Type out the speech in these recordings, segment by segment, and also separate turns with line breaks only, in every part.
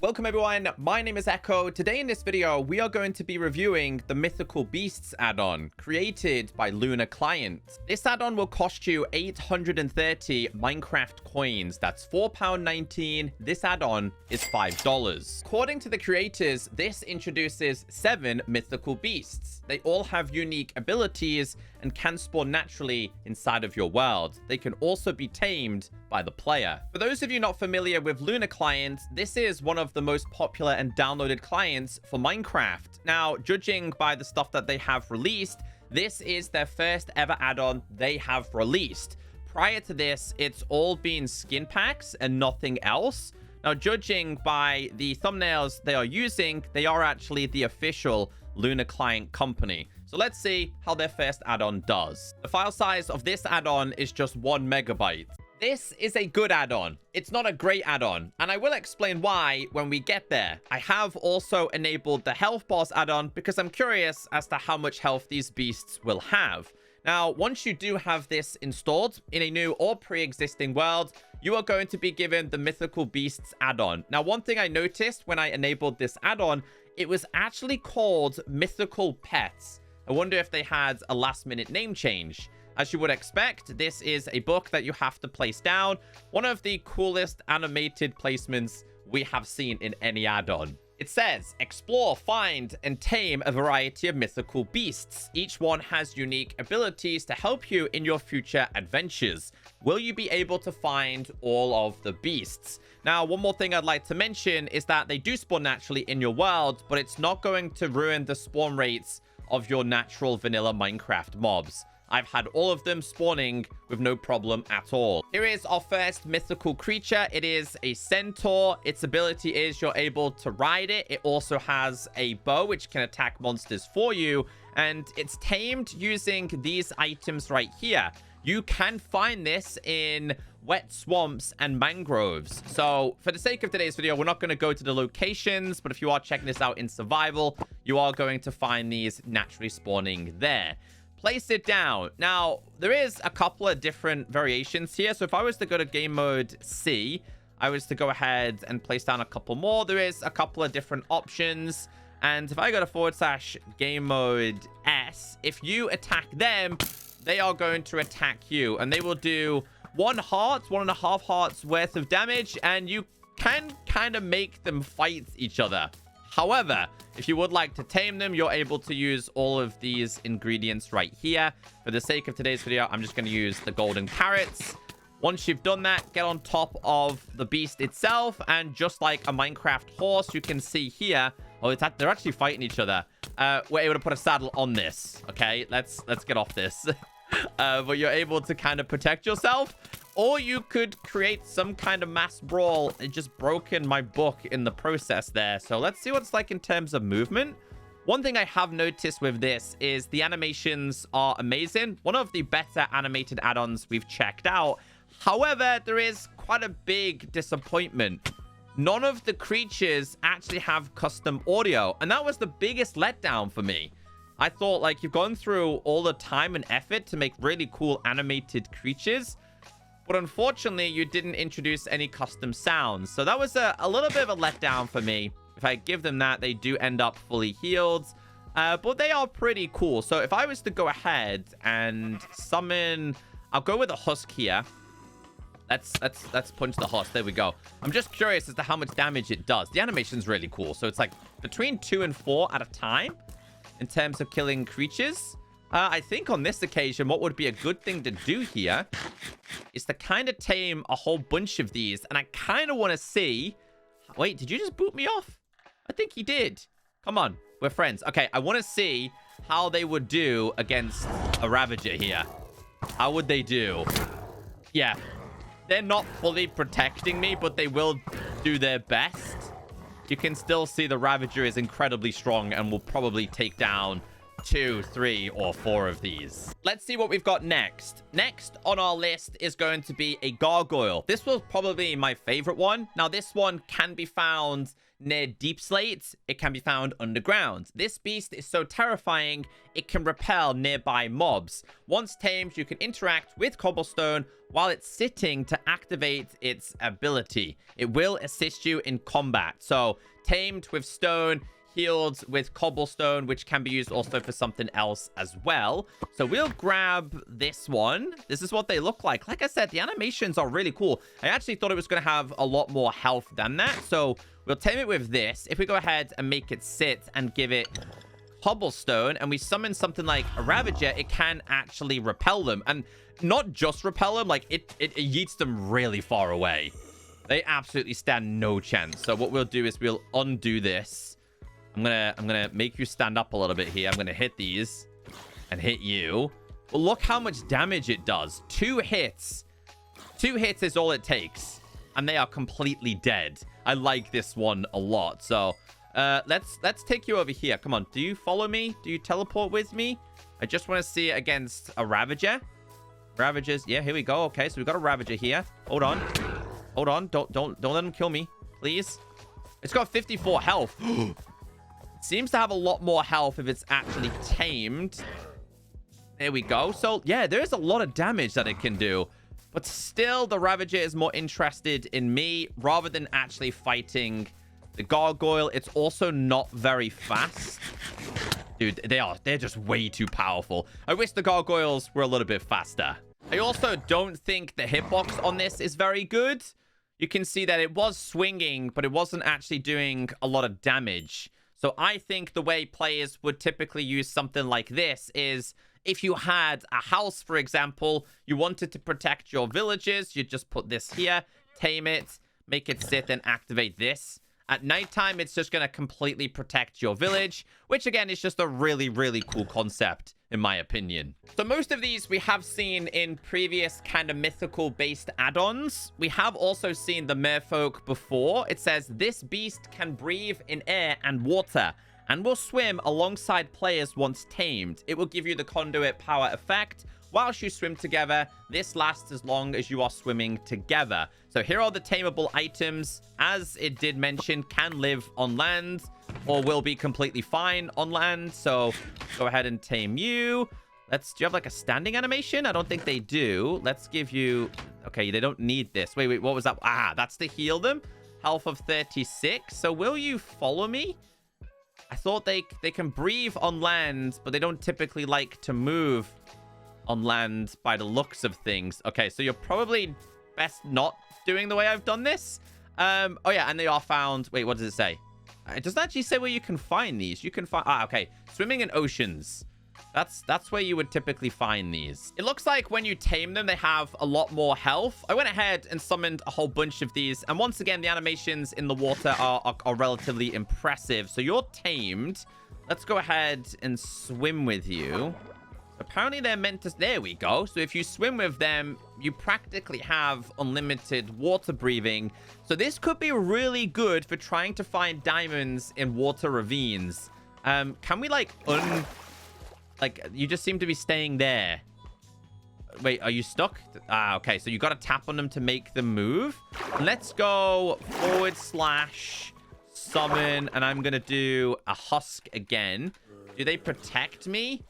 Welcome everyone, my name is Echo. Today in this video, we are going to be reviewing the Mythical Beasts add-on created by Luna Client. This add-on will cost you 830 Minecraft coins. That's £4.19. This add-on is $5. According to the creators, this introduces 7 Mythical Beasts. They all have unique abilities and can spawn naturally inside of your world. They can also be tamed by the player. For those of you not familiar with Luna Client, this is one of the most popular and downloaded clients for Minecraft. Now, judging by the stuff that they have released, this is their first ever add-on they have released. Prior to this, it's all been skin packs and nothing else. Now, judging by the thumbnails they are using, they are actually the official Luna Client company. So let's see how their first add-on does. The file size of this add-on is just 1 megabyte. This is a good add-on. It's not a great add-on, and I will explain why when we get there. I have also enabled the health bars add-on because I'm curious as to how much health these beasts will have. Now, once you do have this installed in a new or pre-existing world, you are going to be given the Mythical Beasts add-on. Now, one thing I noticed when I enabled this add-on, it was actually called Mythical Pets. I wonder if they had a last-minute name change. As you would expect, this is a book that you have to place down. One of the coolest animated placements we have seen in any add-on. It says, explore, find, and tame a variety of mythical beasts. Each one has unique abilities to help you in your future adventures. Will you be able to find all of the beasts? Now, one more thing I'd like to mention is that they do spawn naturally in your world, but it's not going to ruin the spawn rates of your natural vanilla Minecraft mobs. I've had all of them spawning with no problem at all. Here is our first mythical creature. It is a Centaur. Its ability is you're able to ride it. It also has a bow, which can attack monsters for you. And it's tamed using these items right here. You can find this in wet swamps and mangroves. So for the sake of today's video, we're not going to go to the locations, but if you are checking this out in survival, you are going to find these naturally spawning there. Place it down. Now, there is a couple of different variations here. So if I was to go to game mode C, I was to go ahead and place down a couple more. There is a couple of different options. And if I go to / game mode S, if you attack them, they are going to attack you. And they will do 1.5 hearts worth of damage. And you can kind of make them fight each other. However, if you would like to tame them, you're able to use all of these ingredients right here. For the sake of today's video, I'm just going to use the golden carrots. Once you've done that, get on top of the beast itself. And just like a Minecraft horse, you can see here, oh, they're actually fighting each other. We're able to put a saddle on this. Okay, let's get off this. But you're able to kind of protect yourself. Or you could create some kind of mass brawl. It just broken my book in the process there. So let's see what it's like in terms of movement. One thing I have noticed with this is the animations are amazing. One of the better animated add-ons we've checked out. However, there is quite a big disappointment. None of the creatures actually have custom audio. And that was the biggest letdown for me. I thought, like, you've gone through all the time and effort to make really cool animated creatures. But unfortunately, you didn't introduce any custom sounds. So that was a little bit of a letdown for me. If I give them that, they do end up fully healed. But they are pretty cool. So if I was to go ahead and summon... I'll go with a husk here. Let's punch the husk. There we go. I'm just curious as to how much damage it does. The animation's really cool. So it's like between 2 and 4 at a time in terms of killing creatures. I think on this occasion, what would be a good thing to do here is to kind of tame a whole bunch of these. And I kind of want to see... Wait, did you just boot me off? I think he did. Come on, we're friends. Okay, I want to see how they would do against a Ravager here. How would they do? Yeah, they're not fully protecting me, but they will do their best. You can still see the Ravager is incredibly strong and will probably take down 2, 3, or 4 of these. Let's see what we've got next. Next on our list is going to be a Gargoyle. This was probably my favorite one. Now, this one can be found near deep slates. It can be found underground. This beast is so terrifying, it can repel nearby mobs. Once tamed, you can interact with cobblestone while it's sitting to activate its ability. It will assist you in combat. So, tamed with stone, healed with cobblestone, which can be used also for something else as well. So we'll grab this one. This is what they look like. Like I said, the animations are really cool. I actually thought it was going to have a lot more health than that. So we'll tame it with this. If we go ahead and make it sit and give it cobblestone, and we summon something like a Ravager, it can actually repel them. And not just repel them, like it yeets them really far away. They absolutely stand no chance. So what we'll do is we'll undo this. I'm gonna make you stand up a little bit here. I'm gonna hit these and hit you. Well, look how much damage it does. 2 hits. 2 hits is all it takes, and they are completely dead. I like this one a lot. So let's take you over here. Come on. Do you follow me? Do you teleport with me? I just want to see it against a Ravager. Ravagers. Yeah, here we go. Okay, so we've got a Ravager here. Hold on. Hold on. Don't let him kill me, please. It's got 54 health. Seems to have a lot more health if it's actually tamed. There we go. So, yeah, there is a lot of damage that it can do. But still, the Ravager is more interested in me rather than actually fighting the Gargoyle. It's also not very fast. Dude, they're just way too powerful. I wish the Gargoyles were a little bit faster. I also don't think the hitbox on this is very good. You can see that it was swinging, but it wasn't actually doing a lot of damage. So I think the way players would typically use something like this is if you had a house, for example, you wanted to protect your villagers, you just put this here, tame it, make it sit, and activate this. At nighttime, it's just going to completely protect your village, which again is just a really, really cool concept, in my opinion. So most of these we have seen in previous kind of mythical-based add-ons. We have also seen the Merfolk before. It says, this beast can breathe in air and water and will swim alongside players once tamed. It will give you the conduit power effect. Whilst you swim together, this lasts as long as you are swimming together. So here are the tameable items. As it did mention, can live on land or will be completely fine on land. So go ahead and tame you. Do you have like a standing animation? I don't think they do. Let's give you... Okay, they don't need this. Wait, what was that? Ah, that's to heal them. Health of 36. So will you follow me? I thought they can breathe on land, but they don't typically like to move on land by the looks of things. Okay, so you're probably best not doing the way I've done this. Oh yeah, and they are found... Wait, what does it say? It doesn't actually say where you can find these. You can find... Ah, okay. Swimming in oceans. That's where you would typically find these. It looks like when you tame them, they have a lot more health. I went ahead and summoned a whole bunch of these. And once again, the animations in the water are relatively impressive. So you're tamed. Let's go ahead and swim with you. Apparently, they're meant to... There we go. So if you swim with them, you practically have unlimited water breathing. So this could be really good for trying to find diamonds in water ravines. Can we, like, you just seem to be staying there. Wait, are you stuck? Ah, okay. So you got to tap on them to make them move. Let's go / summon. And I'm going to do a husk again. Do they protect me?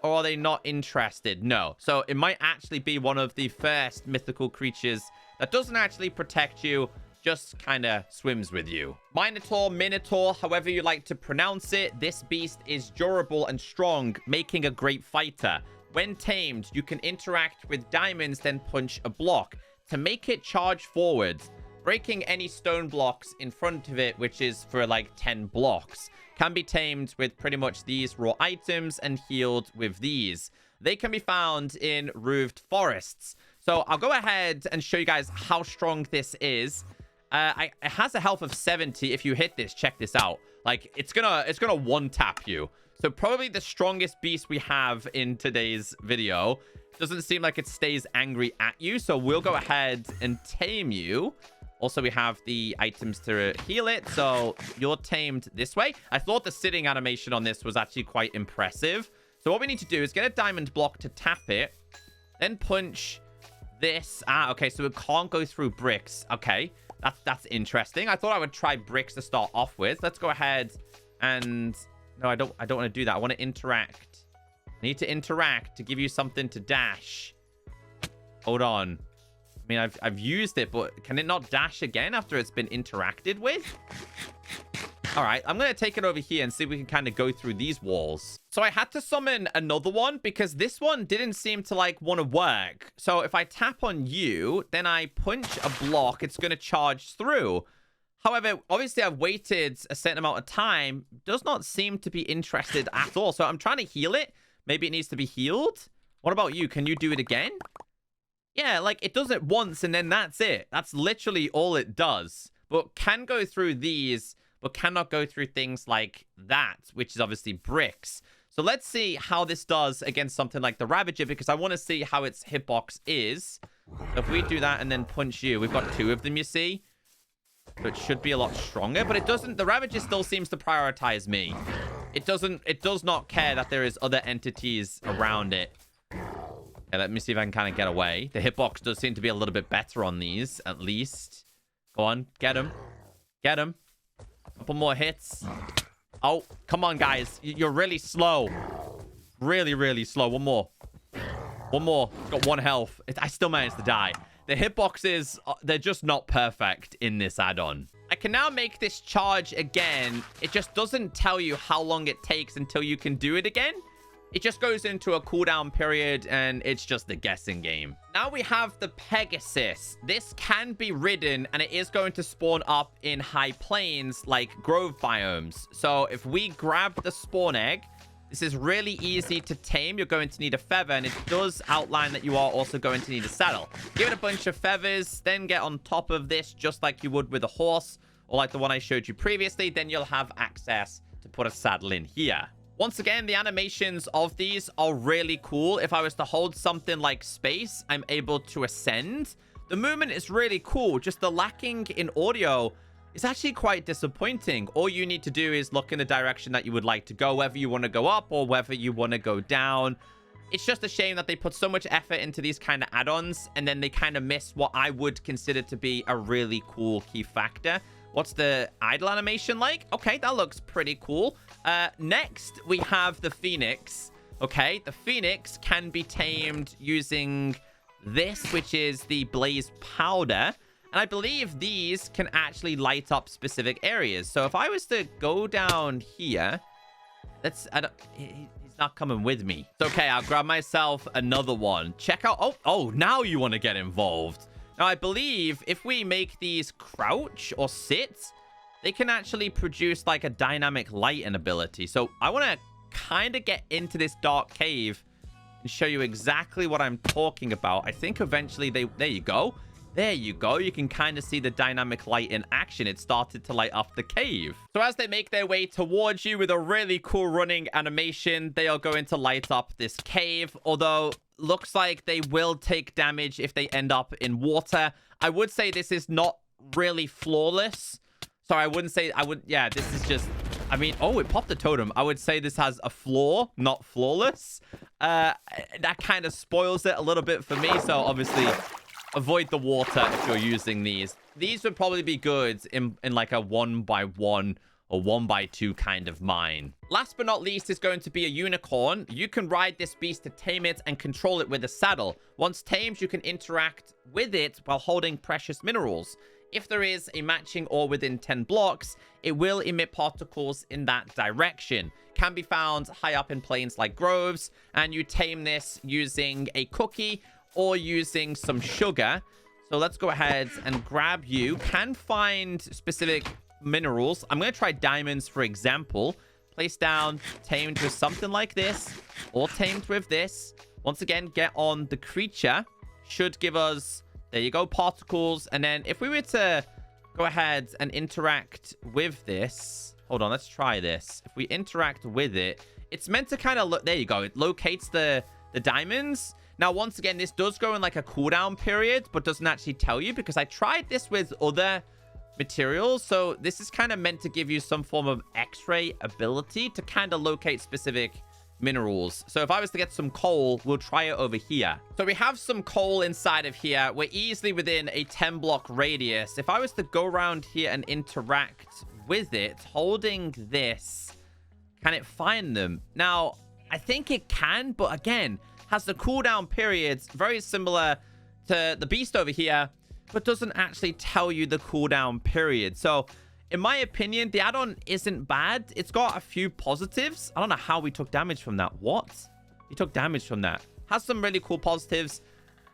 Or are they not interested? No. So it might actually be one of the first mythical creatures that doesn't actually protect you, just kind of swims with you. Minotaur, however you like to pronounce it. This beast is durable and strong, making a great fighter. When tamed, you can interact with diamonds, then punch a block to make it charge forward, breaking any stone blocks in front of it, which is for like 10 blocks. Can be tamed with pretty much these raw items and healed with these. They can be found in roofed forests. So I'll go ahead and show you guys how strong this is. It has a health of 70. If you hit this, check this out. Like, it's gonna one-tap you. So probably the strongest beast we have in today's video. Doesn't seem like it stays angry at you. So we'll go ahead and tame you. Also, we have the items to heal it. So you're tamed this way. I thought the sitting animation on this was actually quite impressive. So what we need to do is get a diamond block to tap it. Then punch this. Ah, okay. So it can't go through bricks. Okay. That's interesting. I thought I would try bricks to start off with. Let's go ahead and... No, I don't want to do that. I want to interact. I need to interact to give you something to dash. Hold on. I mean, I've used it, but can it not dash again after it's been interacted with? All right, I'm going to take it over here and see if we can kind of go through these walls. So I had to summon another one because this one didn't seem to like want to work. So if I tap on you, then I punch a block, it's going to charge through. However, obviously I've waited a certain amount of time. Does not seem to be interested at all. So I'm trying to heal it. Maybe it needs to be healed. What about you? Can you do it again? Yeah, like it does it once and then that's it. That's literally all it does. But can go through these, but cannot go through things like that, which is obviously bricks. So let's see how this does against something like the Ravager, because I want to see how its hitbox is. So if we do that and then punch you, we've got two of them, you see. So it should be a lot stronger, but it doesn't. The Ravager still seems to prioritize me. It does not care that there is other entities around it. Okay, let me see if I can kind of get away. The hitbox does seem to be a little bit better on these, at least. Go on, get him. Get him. A couple more hits. Oh, come on, guys. You're really slow. Really, really slow. One more. One more. Got one health. I still managed to die. The hitboxes, they're just not perfect in this add-on. I can now make this charge again. It just doesn't tell you how long it takes until you can do it again. It just goes into a cooldown period, and it's just a guessing game. Now we have the Pegasus. This can be ridden, and it is going to spawn up in high plains like grove biomes. So if we grab the spawn egg, this is really easy to tame. You're going to need a feather, and it does outline that you are also going to need a saddle. Give it a bunch of feathers, then get on top of this just like you would with a horse, or like the one I showed you previously. Then you'll have access to put a saddle in here. Once again, the animations of these are really cool. If I was to hold something like space, I'm able to ascend. The movement is really cool. Just the lacking in audio is actually quite disappointing. All you need to do is look in the direction that you would like to go, whether you want to go up or whether you want to go down. It's just a shame that they put so much effort into these kind of add-ons, and then they kind of miss what I would consider to be a really cool key factor. What's the idle animation like? Okay, that looks pretty cool. Next, we have the Phoenix. Okay, the Phoenix can be tamed using this, which is the Blaze Powder. And I believe these can actually light up specific areas. So if I was to go down here, he's not coming with me. It's okay, I'll grab myself another one. Check out, oh, now you want to get involved. Now, I believe if we make these crouch or sit, they can actually produce like a dynamic lighting ability. So I want to kind of get into this dark cave and show you exactly what I'm talking about. I think eventually there you go. There you go. You can kind of see the dynamic light in action. It started to light up the cave. So as they make their way towards you with a really cool running animation, they are going to light up this cave. Although, looks like they will take damage if they end up in water. I would say this is not really flawless. So I wouldn't say, yeah, this is just, I mean, oh, it popped a totem. I would say this has a flaw, not flawless. That kind of spoils it a little bit for me. So obviously, avoid the water if you're using these. These would probably be good in like a 1x1 or 1x2 kind of mine. Last but not least is going to be a unicorn. You can ride this beast to tame it and control it with a saddle. Once tamed, you can interact with it while holding precious minerals. If there is a matching ore within 10 blocks, it will emit particles in that direction. Can be found high up in plains like groves, and you tame this using a cookie or using some sugar. So let's go ahead and grab you. Can find specific minerals. I'm going to try diamonds, for example. Place down, tamed with something like this, or tamed with this. Once again, get on the creature. Should give us, there you go, particles. And then if we were to go ahead and interact with this. Hold on, let's try this. If we interact with it, it's meant to kind of look, there you go. It locates the diamonds. Now, once again, this does go in like a cooldown period, but doesn't actually tell you because I tried this with other materials. So this is kind of meant to give you some form of x-ray ability to kind of locate specific minerals. So if I was to get some coal, we'll try it over here. So we have some coal inside of here. We're easily within a 10 block radius. If I was to go around here and interact with it, holding this, can it find them? Now, I think it can, but again, has the cooldown periods very similar to the beast over here, but doesn't actually tell you the cooldown period. So in my opinion, the add-on isn't bad. It's got a few positives. I don't know how we took damage from that. What? We took damage from that. Has some really cool positives,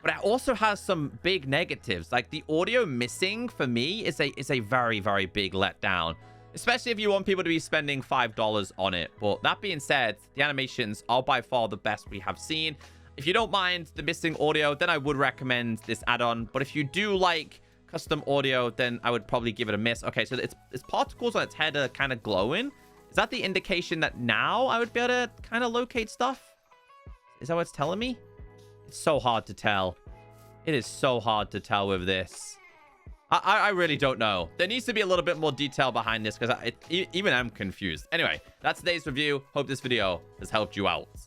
but it also has some big negatives. Like the audio missing for me is a very, very big letdown, especially if you want people to be spending $5 on it. But that being said, the animations are by far the best we have seen. If you don't mind the missing audio, then I would recommend this add-on. But if you do like custom audio, then I would probably give it a miss. Okay, so its particles on its head are kind of glowing. Is that the indication that now I would be able to kind of locate stuff? Is that what it's telling me? It's so hard to tell. It is so hard to tell with this. I really don't know. There needs to be a little bit more detail behind this because even I'm confused. Anyway, that's today's review. Hope this video has helped you out.